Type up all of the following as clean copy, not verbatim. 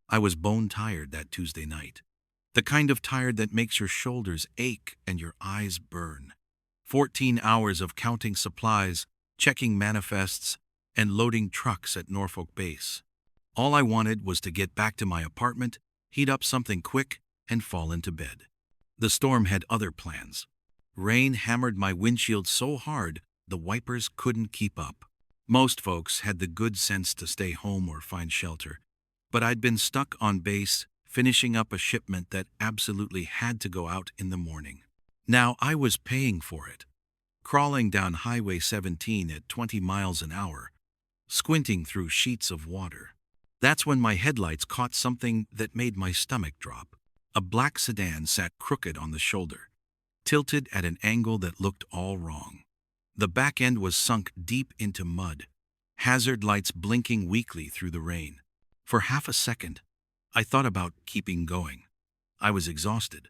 I was bone tired that Tuesday night. The kind of tired that makes your shoulders ache and your eyes burn. 14 hours of counting supplies, checking manifests, and loading trucks at Norfolk Base. All I wanted was to get back to my apartment, heat up something quick, and fall into bed. The storm had other plans. Rain hammered my windshield so hard the wipers couldn't keep up. Most folks had the good sense to stay home or find shelter, but I'd been stuck on base, finishing up a shipment that absolutely had to go out in the morning. Now I was paying for it, crawling down Highway 17 at 20 miles an hour, squinting through sheets of water. That's when my headlights caught something that made my stomach drop. A black sedan sat crooked on the shoulder, tilted at an angle that looked all wrong. The back end was sunk deep into mud, hazard lights blinking weakly through the rain. For half a second, I thought about keeping going. I was exhausted.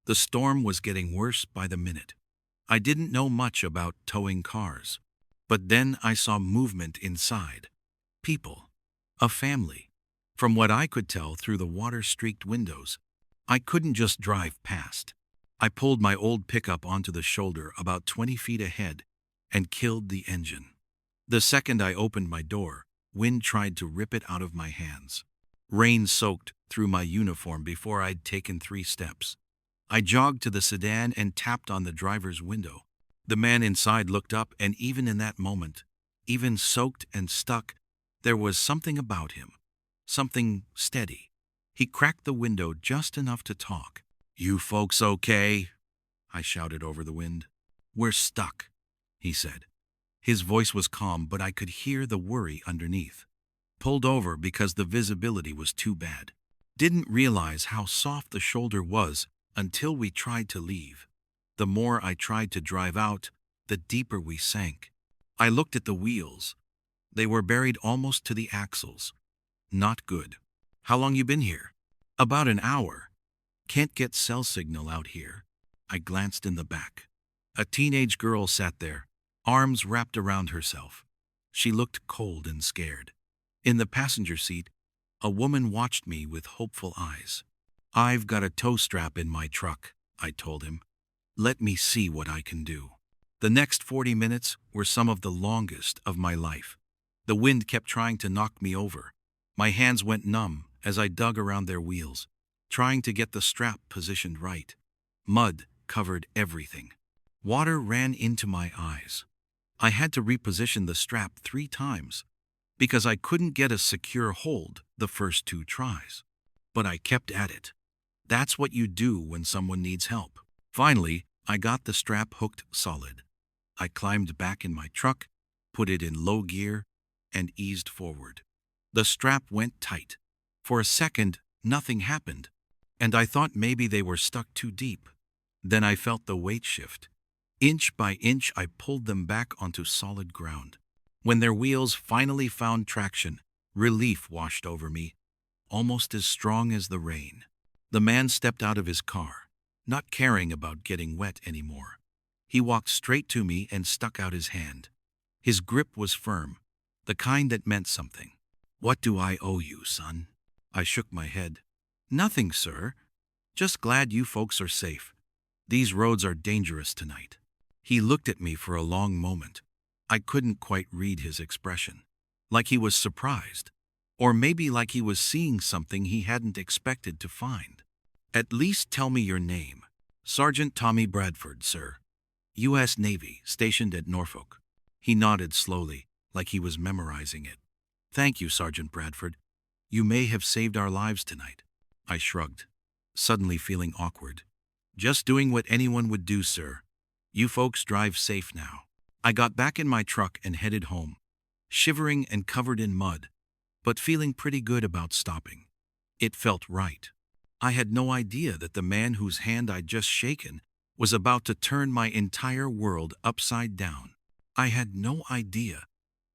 The storm was getting worse by the minute. I didn't know much about towing cars. But then I saw movement inside. People. A family. From what I could tell through the water-streaked windows, I couldn't just drive past. I pulled my old pickup onto the shoulder about 20 feet ahead and killed the engine. The second I opened my door, wind tried to rip it out of my hands. Rain soaked through my uniform before I'd taken 3 steps. I jogged to the sedan and tapped on the driver's window. The man inside looked up, and even in that moment, even soaked and stuck, there was something about him. Something steady. He cracked the window just enough to talk. "You folks okay?" I shouted over the wind. "We're stuck," he said. His voice was calm, but I could hear the worry underneath. Pulled over because the visibility was too bad. Didn't realize how soft the shoulder was until we tried to leave. The more I tried to drive out, the deeper we sank. I looked at the wheels. They were buried almost to the axles. Not good. "How long you been here?" "About an hour. Can't get cell signal out here." I glanced in the back. A teenage girl sat there, arms wrapped around herself. She looked cold and scared. In the passenger seat, a woman watched me with hopeful eyes. "I've got a tow strap in my truck," I told him. "Let me see what I can do." The next 40 minutes were some of the longest of my life. The wind kept trying to knock me over. My hands went numb as I dug around their wheels, trying to get the strap positioned right. Mud covered everything. Water ran into my eyes. I had to reposition the strap 3 times because I couldn't get a secure hold the first 2 tries. But I kept at it. That's what you do when someone needs help. Finally, I got the strap hooked solid. I climbed back in my truck, put it in low gear, and eased forward. The strap went tight. For a second, nothing happened, and I thought maybe they were stuck too deep. Then I felt the weight shift. Inch by inch, I pulled them back onto solid ground. When their wheels finally found traction, relief washed over me, almost as strong as the rain. The man stepped out of his car, not caring about getting wet anymore. He walked straight to me and stuck out his hand. His grip was firm, the kind that meant something. "What do I owe you, son?" I shook my head. "Nothing, sir. Just glad you folks are safe. These roads are dangerous tonight." He looked at me for a long moment. I couldn't quite read his expression. Like he was surprised. Or maybe like he was seeing something he hadn't expected to find. "At least tell me your name." "Sergeant Tommy Bradford, sir. U.S. Navy, stationed at Norfolk." He nodded slowly, like he was memorizing it. "Thank you, Sergeant Bradford. You may have saved our lives tonight." I shrugged, suddenly feeling awkward. "Just doing what anyone would do, sir. You folks drive safe now." I got back in my truck and headed home, shivering and covered in mud, but feeling pretty good about stopping. It felt right. I had no idea that the man whose hand I'd just shaken was about to turn my entire world upside down. I had no idea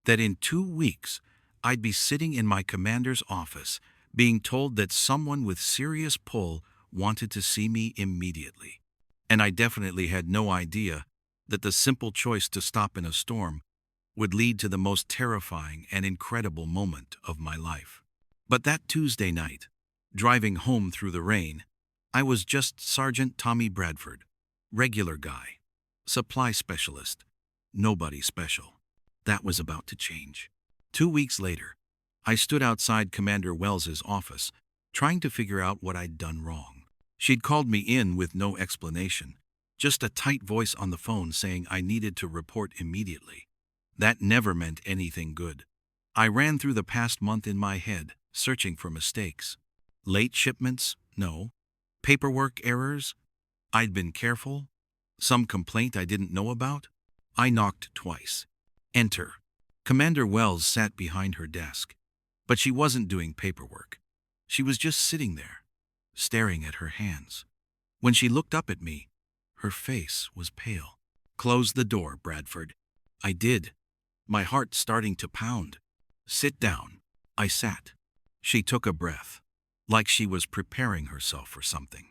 that in 2 weeks I'd be sitting in my commander's office being told that someone with serious pull wanted to see me immediately. And I definitely had no idea that the simple choice to stop in a storm would lead to the most terrifying and incredible moment of my life. But that Tuesday night, Driving home through the rain, I was just Sergeant Tommy Bradford. Regular guy. Supply specialist. Nobody special. That was about to change. 2 weeks later, I stood outside Commander Wells's office, trying to figure out what I'd done wrong. She'd called me in with no explanation, just a tight voice on the phone saying I needed to report immediately. That never meant anything good. I ran through the past month in my head, searching for mistakes. Late shipments? No. Paperwork errors? I'd been careful. Some complaint I didn't know about? I knocked twice. Enter. Commander Wells sat behind her desk. But she wasn't doing paperwork. She was just sitting there, staring at her hands. When she looked up at me, her face was pale. Close the door, Bradford. I did, my heart starting to pound. Sit down. I sat. She took a breath, like she was preparing herself for something.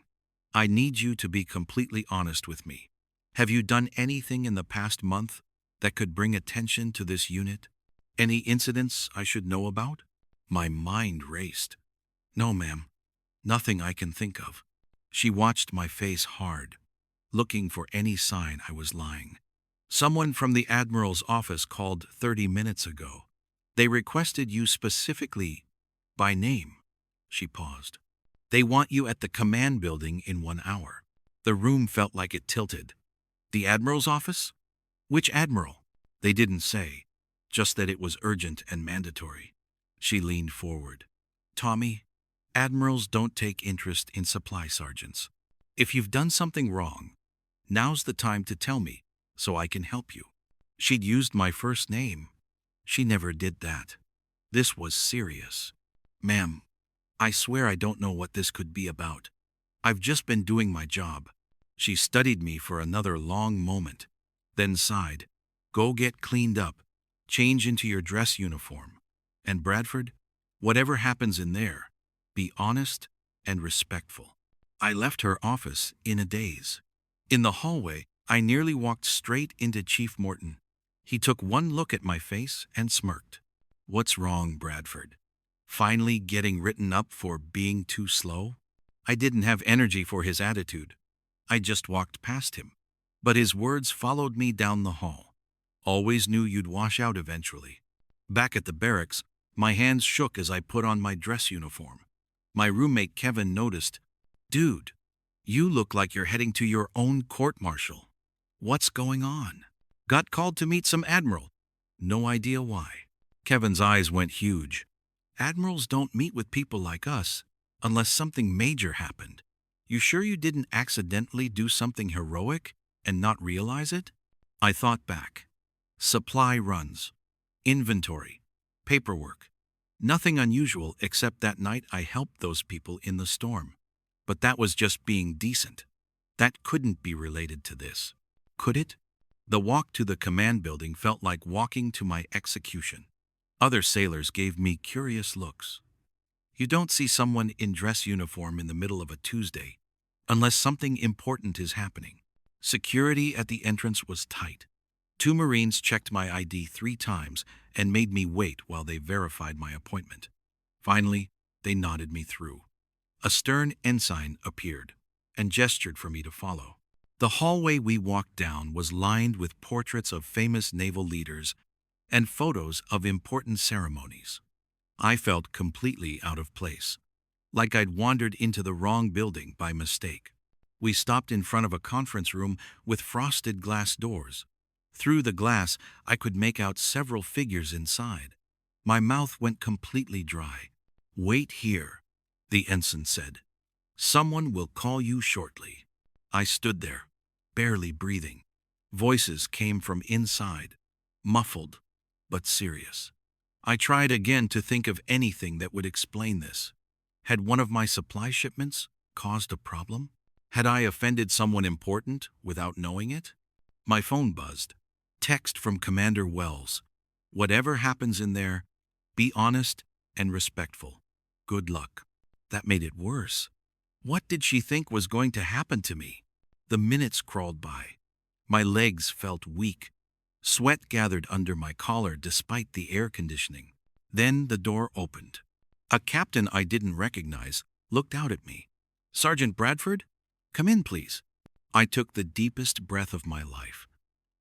I need you to be completely honest with me. Have you done anything in the past month that could bring attention to this unit? Any incidents I should know about? My mind raced. No, ma'am. Nothing I can think of. She watched my face hard, looking for any sign I was lying. Someone from the Admiral's office called 30 minutes ago. They requested you specifically by name. She paused. They want you at the command building in 1 hour. The room felt like it tilted. The Admiral's office? Which Admiral? They didn't say, just that it was urgent and mandatory. She leaned forward. Tommy, Admirals don't take interest in supply sergeants. If you've done something wrong, now's the time to tell me so I can help you. She'd used my first name. She never did that. This was serious. Ma'am, I swear I don't know what this could be about. I've just been doing my job. She studied me for another long moment, then sighed. Go get cleaned up, change into your dress uniform. And Bradford, whatever happens in there, be honest and respectful. I left her office in a daze. In the hallway, I nearly walked straight into Chief Morton. He took one look at my face and smirked. What's wrong, Bradford? Finally getting written up for being too slow? I didn't have energy for his attitude. I just walked past him. But his words followed me down the hall. Always knew you'd wash out eventually. Back at the barracks, my hands shook as I put on my dress uniform. My roommate Kevin noticed. Dude, you look like you're heading to your own court-martial. What's going on? Got called to meet some admiral. No idea why. Kevin's eyes went huge. Admirals don't meet with people like us unless something major happened. You sure you didn't accidentally do something heroic and not realize it? I thought back. Supply runs, inventory, paperwork. Nothing unusual except that night I helped those people in the storm. But that was just being decent. That couldn't be related to this. Could it? The walk to the command building felt like walking to my execution. Other sailors gave me curious looks. You don't see someone in dress uniform in the middle of a Tuesday unless something important is happening. Security at the entrance was tight. 2 Marines checked my ID 3 times and made me wait while they verified my appointment. Finally, they nodded me through. A stern ensign appeared and gestured for me to follow. The hallway we walked down was lined with portraits of famous naval leaders and photos of important ceremonies. I felt completely out of place, like I'd wandered into the wrong building by mistake. We stopped in front of a conference room with frosted glass doors. Through the glass, I could make out several figures inside. My mouth went completely dry. Wait here, the ensign said. Someone will call you shortly. I stood there, barely breathing. Voices came from inside, muffled but serious. I tried again to think of anything that would explain this. Had one of my supply shipments caused a problem? Had I offended someone important without knowing it? My phone buzzed. Text from Commander Wells. Whatever happens in there, be honest and respectful. Good luck. That made it worse. What did she think was going to happen to me? The minutes crawled by. My legs felt weak. Sweat gathered under my collar despite the air conditioning. Then the door opened. A captain I didn't recognize looked out at me. "Sergeant Bradford? Come in, please." I took the deepest breath of my life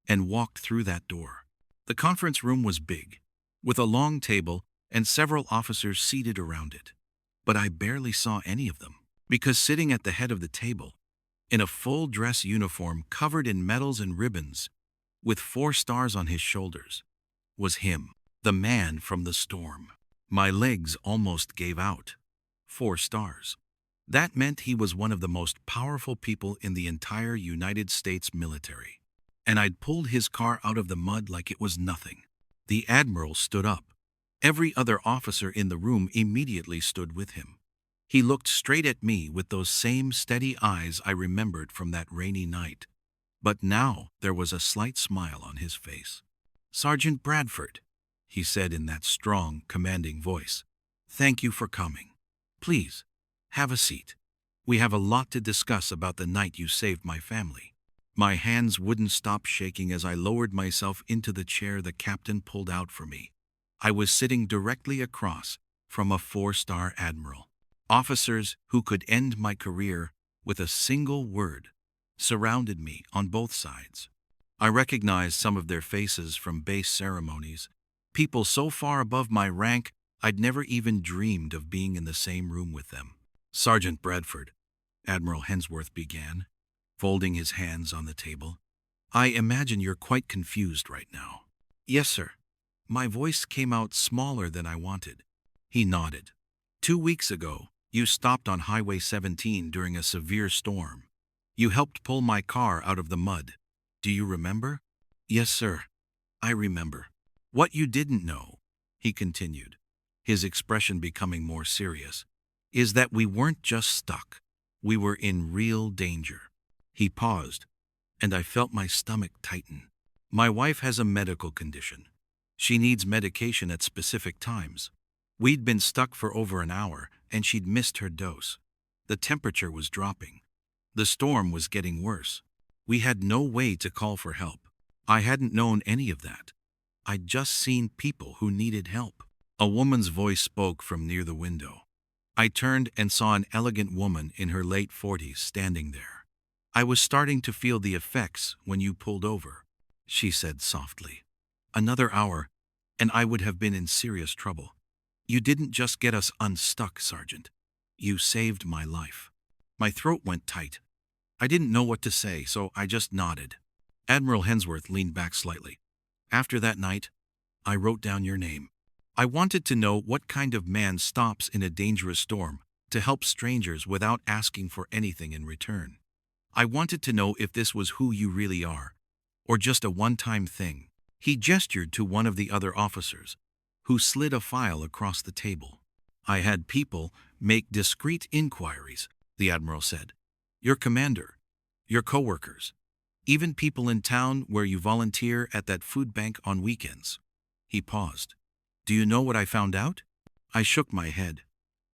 and walked through that door. The conference room was big, with a long table and several officers seated around it. But I barely saw any of them, because sitting at the head of the table, in a full dress uniform covered in medals and ribbons, with 4 stars on his shoulders, was him, the man from the storm. My legs almost gave out. 4 stars. That meant he was one of the most powerful people in the entire United States military. And I'd pulled his car out of the mud like it was nothing. The Admiral stood up. Every other officer in the room immediately stood with him. He looked straight at me with those same steady eyes I remembered from that rainy night. But now there was a slight smile on his face. "Sergeant Bradford," he said in that strong, commanding voice, "thank you for coming. Please, have a seat. We have a lot to discuss about the night you saved my family." My hands wouldn't stop shaking as I lowered myself into the chair the captain pulled out for me. I was sitting directly across from a 4-star admiral. Officers who could end my career with a single word surrounded me on both sides. I recognized some of their faces from base ceremonies, people so far above my rank I'd never even dreamed of being in the same room with them. "Sergeant Bradford," Admiral Hensworth began, folding his hands on the table, "I imagine you're quite confused right now." "Yes, sir." My voice came out smaller than I wanted. He nodded. "2 weeks ago, you stopped on Highway 17 during a severe storm. You helped pull my car out of the mud. Do you remember?" "Yes, sir. I remember." "What you didn't know," he continued, his expression becoming more serious, "is that we weren't just stuck. We were in real danger." He paused, and I felt my stomach tighten. "My wife has a medical condition. She needs medication at specific times. We'd been stuck for over an hour, and she'd missed her dose. The temperature was dropping. The storm was getting worse. We had no way to call for help. I hadn't known any of that. I'd just seen people who needed help." A woman's voice spoke from near the window. I turned and saw an elegant woman in her late 40s standing there. "I was starting to feel the effects when you pulled over," she said softly. "Another hour, and I would have been in serious trouble. You didn't just get us unstuck, Sergeant. You saved my life." My throat went tight. I didn't know what to say, so I just nodded. Admiral Hensworth leaned back slightly. "After that night, I wrote down your name. I wanted to know what kind of man stops in a dangerous storm to help strangers without asking for anything in return. I wanted to know if this was who you really are, or just a one-time thing." He gestured to one of the other officers, who slid a file across the table. "I had people make discreet inquiries," the Admiral said. "Your commander, your coworkers, even people in town where you volunteer at that food bank on weekends." He paused. "Do you know what I found out?" I shook my head,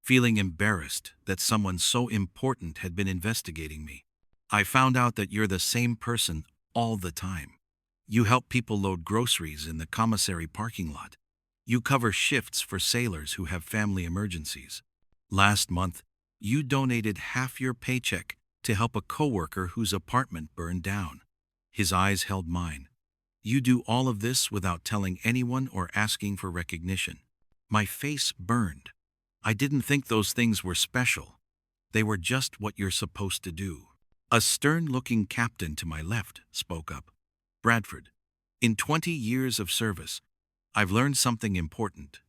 feeling embarrassed that someone so important had been investigating me. "I found out that you're the same person all the time. You help people load groceries in the commissary parking lot. You cover shifts for sailors who have family emergencies. Last month, you donated half your paycheck to help a coworker whose apartment burned down." His eyes held mine. "You do all of this without telling anyone or asking for recognition." My face burned. I didn't think those things were special. They were just what you're supposed to do. A stern-looking captain to my left spoke up. "Bradford, in 20 years of service, I've learned something important.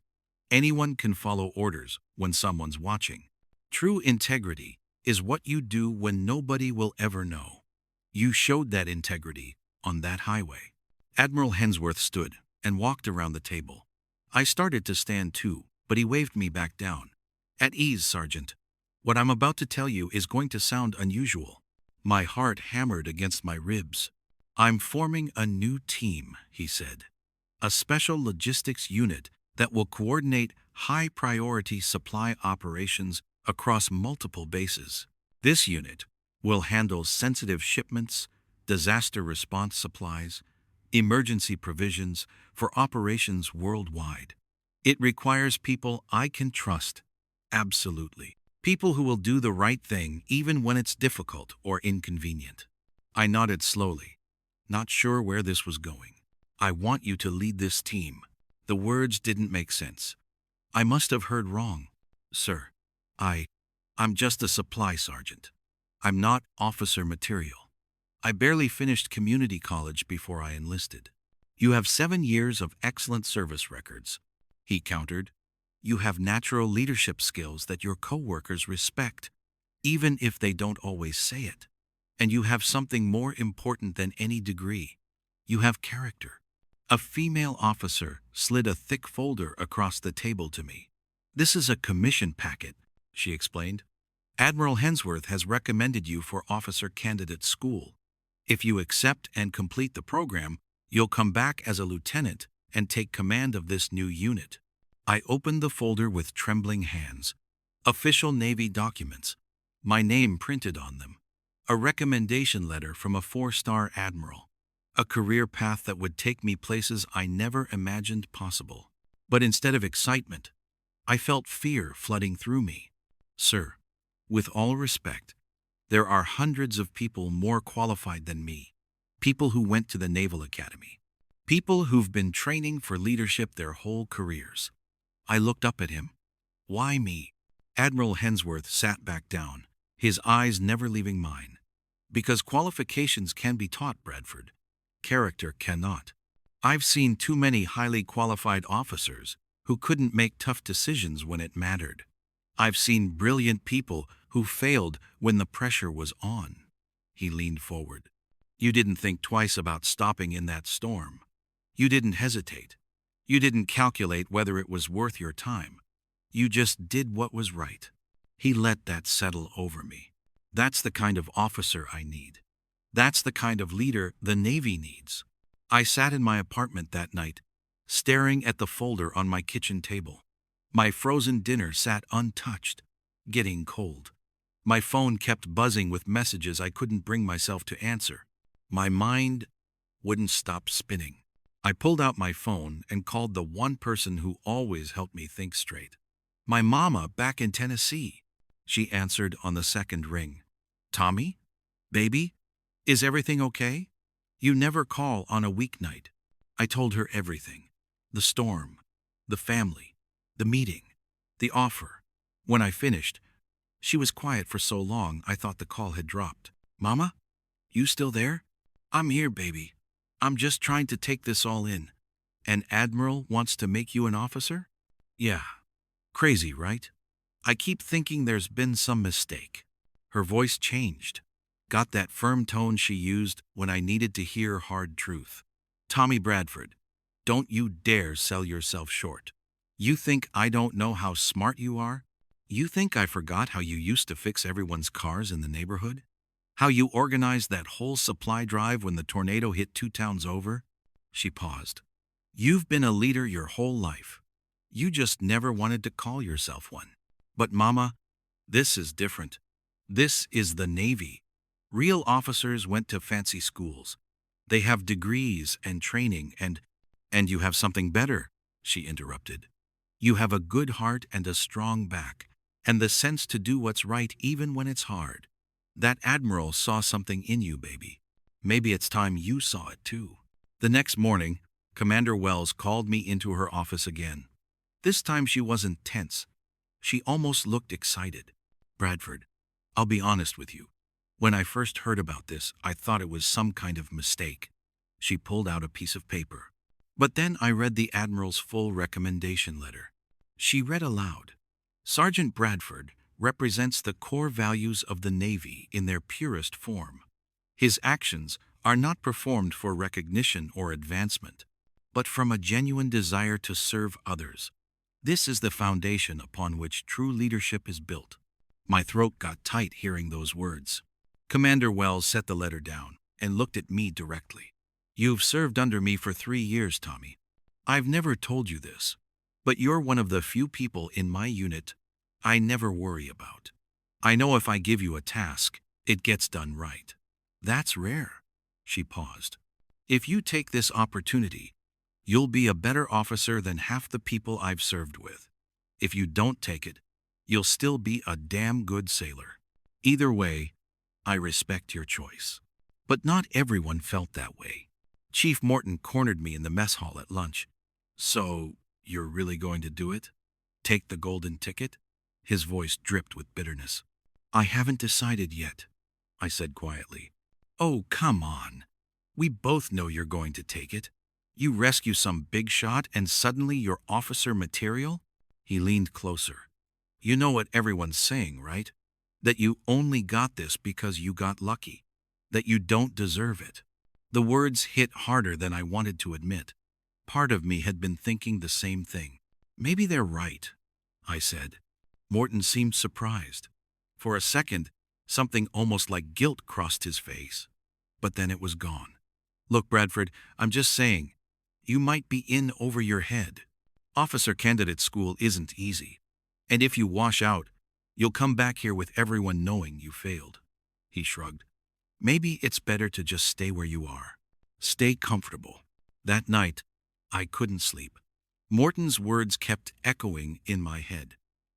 Anyone can follow orders when someone's watching. True integrity is what you do when nobody will ever know. You showed that integrity on that highway." Admiral Hensworth stood and walked around the table. I started to stand too, but he waved me back down. "At ease, Sergeant. What I'm about to tell you is going to sound unusual." My heart hammered against my ribs. "I'm forming a new team," he said. "A special logistics unit that will coordinate high-priority supply operations across multiple bases. This unit will handle sensitive shipments, disaster response supplies, emergency provisions for operations worldwide. It requires people I can trust, absolutely. People who will do the right thing even when it's difficult or inconvenient. I nodded slowly, not sure where this was going. I want you to lead this team. The words didn't make sense. I must have heard wrong. Sir, I'm just a supply sergeant. I'm not officer material. I barely finished community college before I enlisted. You have 7 years of excellent service records, he countered. You have natural leadership skills that your coworkers respect, even if they don't always say it. And you have something more important than any degree. You have character. A female officer slid a thick folder across the table to me. This is a commission packet, she explained. Admiral Hensworth has recommended you for officer candidate school. If you accept and complete the program, you'll come back as a lieutenant and take command of this new unit. I opened the folder with trembling hands. Official Navy documents, my name printed on them. A recommendation letter from a 4-star admiral. A career path that would take me places I never imagined possible. But instead of excitement, I felt fear flooding through me. Sir, with all respect, there are hundreds of people more qualified than me. People who went to the Naval Academy. People who've been training for leadership their whole careers. I looked up at him. Why me? Admiral Hensworth sat back down, his eyes never leaving mine. Because qualifications can be taught, Bradford. Character cannot. I've seen too many highly qualified officers who couldn't make tough decisions when it mattered. I've seen brilliant people who failed when the pressure was on. He leaned forward. You didn't think twice about stopping in that storm. You didn't hesitate. You didn't calculate whether it was worth your time. You just did what was right. He let that settle over me. That's the kind of officer I need. That's the kind of leader the Navy needs. I sat in my apartment that night, staring at the folder on my kitchen table. My frozen dinner sat untouched, getting cold. My phone kept buzzing with messages I couldn't bring myself to answer. My mind wouldn't stop spinning. I pulled out my phone and called the one person who always helped me think straight. My mama back in Tennessee. She answered on the second ring. Tommy? Baby? Is everything okay? You never call on a weeknight. I told her everything. The storm, the family, the meeting, the offer. When I finished, she was quiet for so long I thought the call had dropped. Mama? You still there? I'm here, baby. I'm just trying to take this all in. An admiral wants to make you an officer? Yeah. Crazy, right? I keep thinking there's been some mistake. Her voice changed. Got that firm tone she used when I needed to hear hard truth. Tommy Bradford, don't you dare sell yourself short. You think I don't know how smart you are? You think I forgot how you used to fix everyone's cars in the neighborhood? How you organized that whole supply drive when the tornado hit 2 towns over? She paused. You've been a leader your whole life. You just never wanted to call yourself one. But Mama, this is different. This is the Navy. Real officers went to fancy schools. They have degrees and training and you have something better, she interrupted. You have a good heart and a strong back, and the sense to do what's right even when it's hard. That admiral saw something in you, baby. Maybe it's time you saw it too. The next morning, Commander Wells called me into her office again. This time she wasn't tense. She almost looked excited. Bradford, I'll be honest with you. When I first heard about this, I thought it was some kind of mistake. She pulled out a piece of paper. But then I read the Admiral's full recommendation letter. She read aloud. Sergeant Bradford represents the core values of the Navy in their purest form. His actions are not performed for recognition or advancement, but from a genuine desire to serve others. This is the foundation upon which true leadership is built. My throat got tight hearing those words. Commander Wells set the letter down and looked at me directly. You've served under me for 3 years, Tommy. I've never told you this, but you're one of the few people in my unit I never worry about. I know if I give you a task, it gets done right. That's rare. She paused. If you take this opportunity, you'll be a better officer than half the people I've served with. If you don't take it, you'll still be a damn good sailor. Either way, I respect your choice. But not everyone felt that way. Chief Morton cornered me in the mess hall at lunch. So, you're really going to do it? Take the golden ticket? His voice dripped with bitterness. I haven't decided yet, I said quietly. Oh, come on. We both know you're going to take it. You rescue some big shot and suddenly you're officer material? He leaned closer. You know what everyone's saying, right? That you only got this because you got lucky. That you don't deserve it. The words hit harder than I wanted to admit. Part of me had been thinking the same thing. Maybe they're right, I said. Morton seemed surprised. For a second, something almost like guilt crossed his face. But then it was gone. Look, Bradford, I'm just saying, you might be in over your head. Officer candidate school isn't easy. And if you wash out, you'll come back here with everyone knowing you failed. He shrugged. Maybe it's better to just stay where you are. Stay comfortable. That night, I couldn't sleep. Morton's words kept echoing in my head.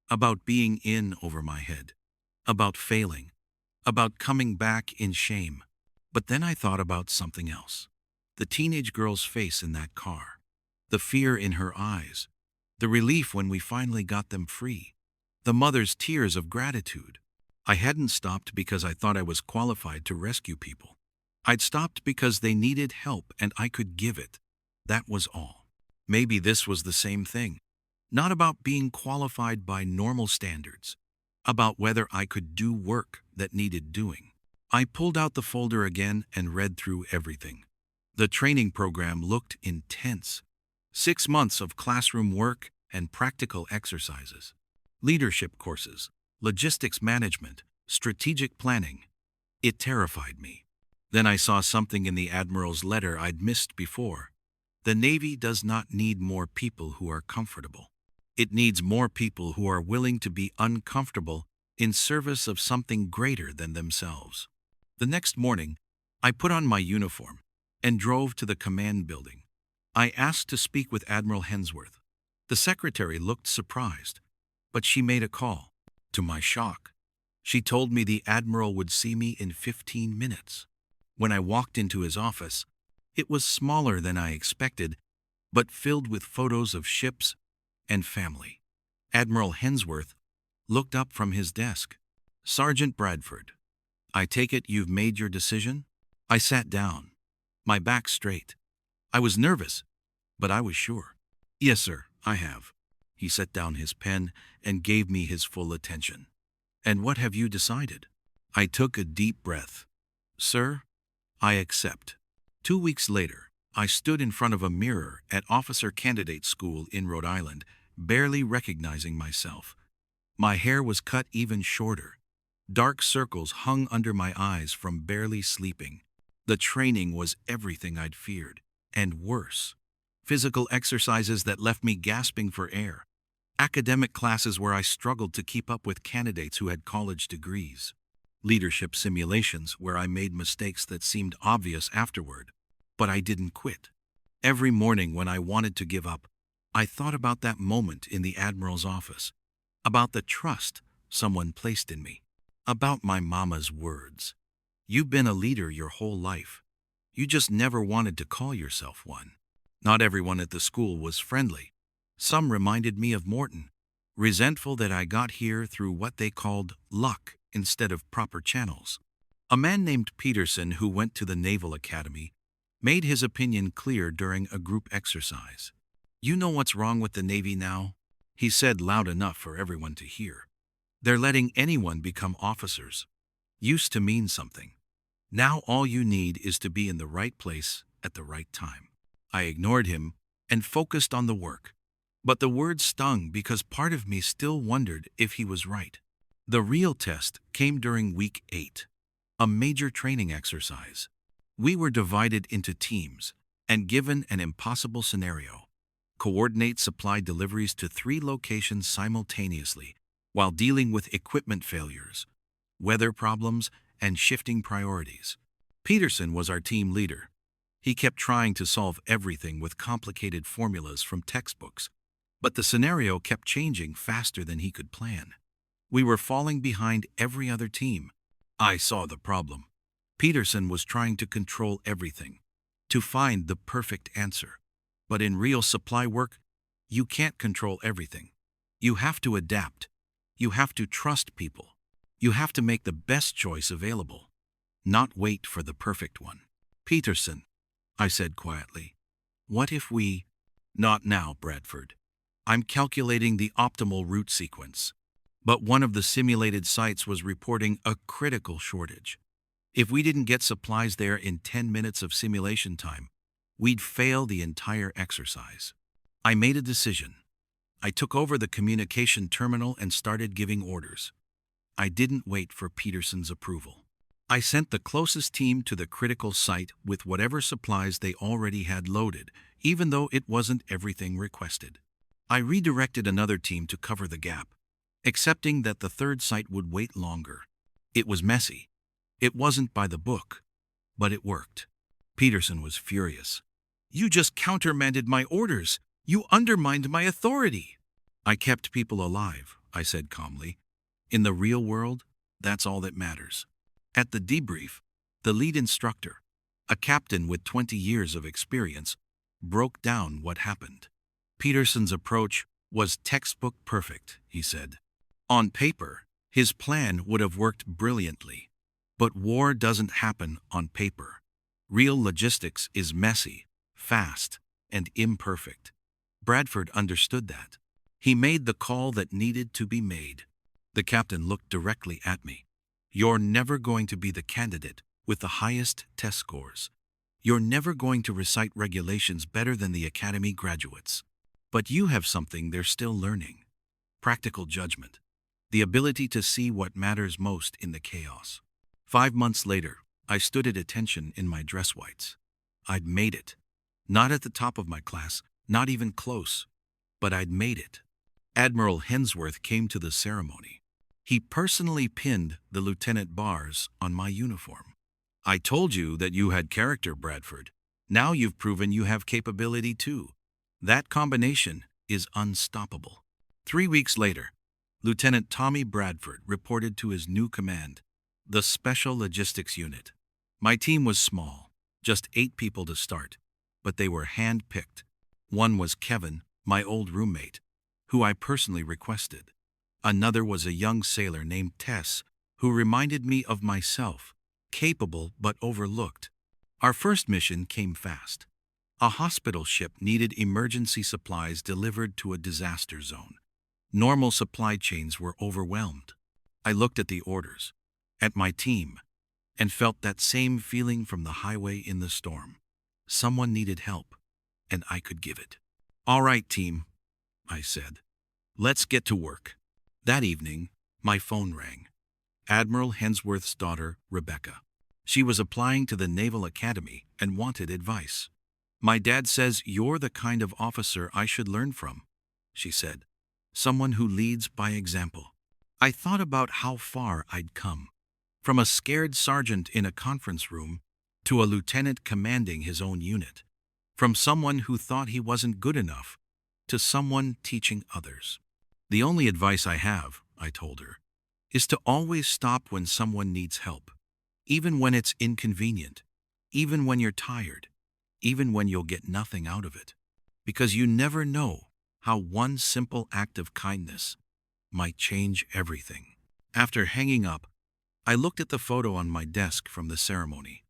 About being in over my head. About failing. About coming back in shame. But then I thought about something else. The teenage girl's face in that car. The fear in her eyes. The relief when we finally got them free. The mother's tears of gratitude. I hadn't stopped because I thought I was qualified to rescue people. I'd stopped because they needed help and I could give it. That was all. Maybe this was the same thing. Not about being qualified by normal standards. About whether I could do work that needed doing. I pulled out the folder again and read through everything. The training program looked intense. 6 months of classroom work and practical exercises. Leadership courses, logistics management, strategic planning. It terrified me. Then I saw something in the Admiral's letter I'd missed before. The Navy does not need more people who are comfortable. It needs more people who are willing to be uncomfortable in service of something greater than themselves. The next morning, I put on my uniform and drove to the command building. I asked to speak with Admiral Hensworth. The secretary looked surprised, but she made a call. To my shock, she told me the Admiral would see me in 15 minutes. When I walked into his office, it was smaller than I expected, but filled with photos of ships and family. Admiral Hensworth looked up from his desk. Sergeant Bradford, I take it you've made your decision? I sat down, my back straight. I was nervous, but I was sure. Yes, sir, I have. He set down his pen and gave me his full attention. And what have you decided? I took a deep breath. Sir, I accept. 2 weeks later, I stood in front of a mirror at Officer Candidate School in Rhode Island, barely recognizing myself. My hair was cut even shorter. Dark circles hung under my eyes from barely sleeping. The training was everything I'd feared, and worse. Physical exercises that left me gasping for air. Academic classes where I struggled to keep up with candidates who had college degrees. Leadership simulations where I made mistakes that seemed obvious afterward. But I didn't quit. Every morning when I wanted to give up, I thought about that moment in the Admiral's office. About the trust someone placed in me. About my mama's words. You've been a leader your whole life. You just never wanted to call yourself one. Not everyone at the school was friendly. Some reminded me of Morton, resentful that I got here through what they called luck instead of proper channels. A man named Peterson, who went to the Naval Academy, made his opinion clear during a group exercise. You know what's wrong with the Navy now? He said loud enough for everyone to hear. They're letting anyone become officers. Used to mean something. Now all you need is to be in the right place at the right time. I ignored him and focused on the work. But the words stung because part of me still wondered if he was right. The real test came during week 8, a major training exercise. We were divided into teams and given an impossible scenario. Coordinate supply deliveries to 3 locations simultaneously while dealing with equipment failures, weather problems, and shifting priorities. Peterson was our team leader. He kept trying to solve everything with complicated formulas from textbooks, but the scenario kept changing faster than he could plan. We were falling behind every other team. I saw the problem. Peterson was trying to control everything, to find the perfect answer. But in real supply work, you can't control everything. You have to adapt. You have to trust people. You have to make the best choice available, not wait for the perfect one. Peterson, I said quietly, what if we... Not now, Bradford. I'm calculating the optimal route sequence. But one of the simulated sites was reporting a critical shortage. If we didn't get supplies there in 10 minutes of simulation time, we'd fail the entire exercise. I made a decision. I took over the communication terminal and started giving orders. I didn't wait for Peterson's approval. I sent the closest team to the critical site with whatever supplies they already had loaded, even though it wasn't everything requested. I redirected another team to cover the gap, accepting that the third site would wait longer. It was messy. It wasn't by the book, but it worked. Peterson was furious. You just countermanded my orders. You undermined my authority. I kept people alive, I said calmly. In the real world, that's all that matters. At the debrief, the lead instructor, a captain with 20 years of experience, broke down what happened. Peterson's approach was textbook perfect, he said. On paper, his plan would have worked brilliantly. But war doesn't happen on paper. Real logistics is messy, fast, and imperfect. Bradford understood that. He made the call that needed to be made. The captain looked directly at me. You're never going to be the candidate with the highest test scores. You're never going to recite regulations better than the academy graduates. But you have something they're still learning. Practical judgment. The ability to see what matters most in the chaos. 5 months later, I stood at attention in my dress whites. I'd made it. Not at the top of my class, not even close, but I'd made it. Admiral Hensworth came to the ceremony. He personally pinned the lieutenant bars on my uniform. I told you that you had character, Bradford. Now you've proven you have capability too. That combination is unstoppable. 3 weeks later, Lieutenant Tommy Bradford reported to his new command, the Special Logistics Unit. My team was small, just 8 people to start, but they were hand-picked. One was Kevin, my old roommate, who I personally requested. Another was a young sailor named Tess, who reminded me of myself, capable but overlooked. Our first mission came fast. A hospital ship needed emergency supplies delivered to a disaster zone. Normal supply chains were overwhelmed. I looked at the orders, at my team, and felt that same feeling from the highway in the storm. Someone needed help, and I could give it. All right, team, I said. Let's get to work. That evening, my phone rang. Admiral Hensworth's daughter, Rebecca. She was applying to the Naval Academy and wanted advice. My dad says you're the kind of officer I should learn from, she said. Someone who leads by example. I thought about how far I'd come. From a scared sergeant in a conference room to a lieutenant commanding his own unit. From someone who thought he wasn't good enough to someone teaching others. The only advice I have, I told her, is to always stop when someone needs help. Even when it's inconvenient. Even when you're tired. Even when you'll get nothing out of it. Because you never know how one simple act of kindness might change everything. After hanging up, I looked at the photo on my desk from the ceremony.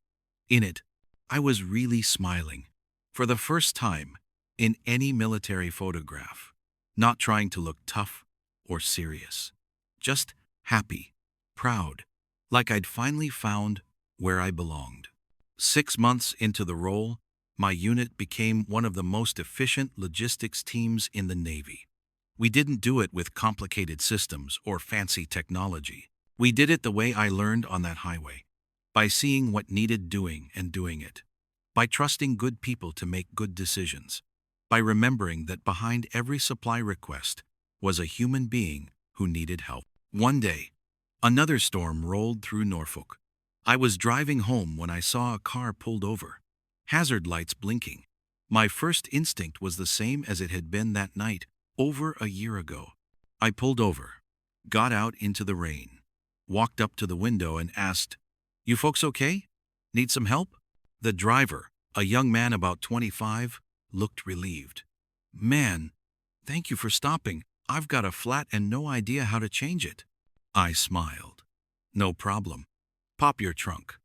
In it, I was really smiling. For the first time in any military photograph. Not trying to look tough or serious. Just happy, proud, like I'd finally found where I belonged. 6 months into the role, my unit became one of the most efficient logistics teams in the Navy. We didn't do it with complicated systems or fancy technology. We did it the way I learned on that highway, by seeing what needed doing and doing it, by trusting good people to make good decisions, by remembering that behind every supply request was a human being who needed help. One day, another storm rolled through Norfolk. I was driving home when I saw a car pulled over, hazard lights blinking. My first instinct was the same as it had been that night, over a year ago. I pulled over, got out into the rain, walked up to the window and asked, "You folks okay? Need some help?" The driver, a young man about 25, looked relieved. "Man, thank you for stopping. I've got a flat and no idea how to change it." I smiled. "No problem. Pop your trunk.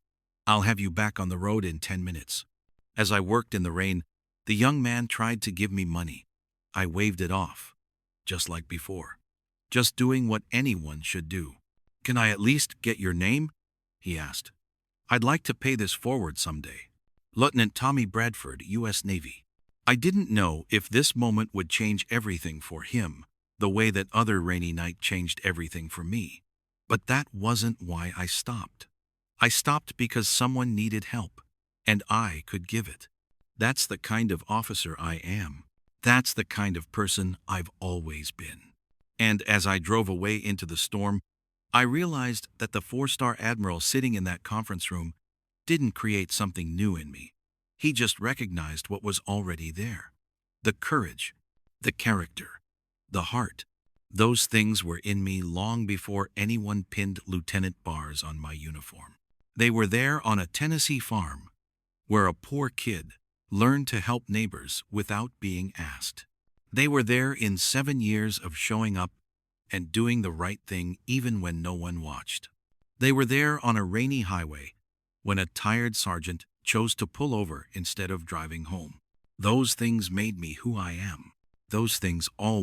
I'll have you back on the road in 10 minutes." As I worked in the rain, the young man tried to give me money. I waved it off, just like before, just doing what anyone should do. "Can I at least get your name?" he asked. "I'd like to pay this forward someday." Lieutenant Tommy Bradford, U.S. Navy. I didn't know if this moment would change everything for him, the way that other rainy night changed everything for me. But that wasn't why I stopped. I stopped because someone needed help, and I could give it. That's the kind of officer I am. That's the kind of person I've always been. And as I drove away into the storm, I realized that the four-star admiral sitting in that conference room didn't create something new in me. He just recognized what was already there. The courage, the character, the heart. Those things were in me long before anyone pinned lieutenant bars on my uniform. They were there on a Tennessee farm, where a poor kid learned to help neighbors without being asked. They were there in 7 years of showing up and doing the right thing even when no one watched. They were there on a rainy highway when a tired sergeant chose to pull over instead of driving home. Those things made me who I am. Those things all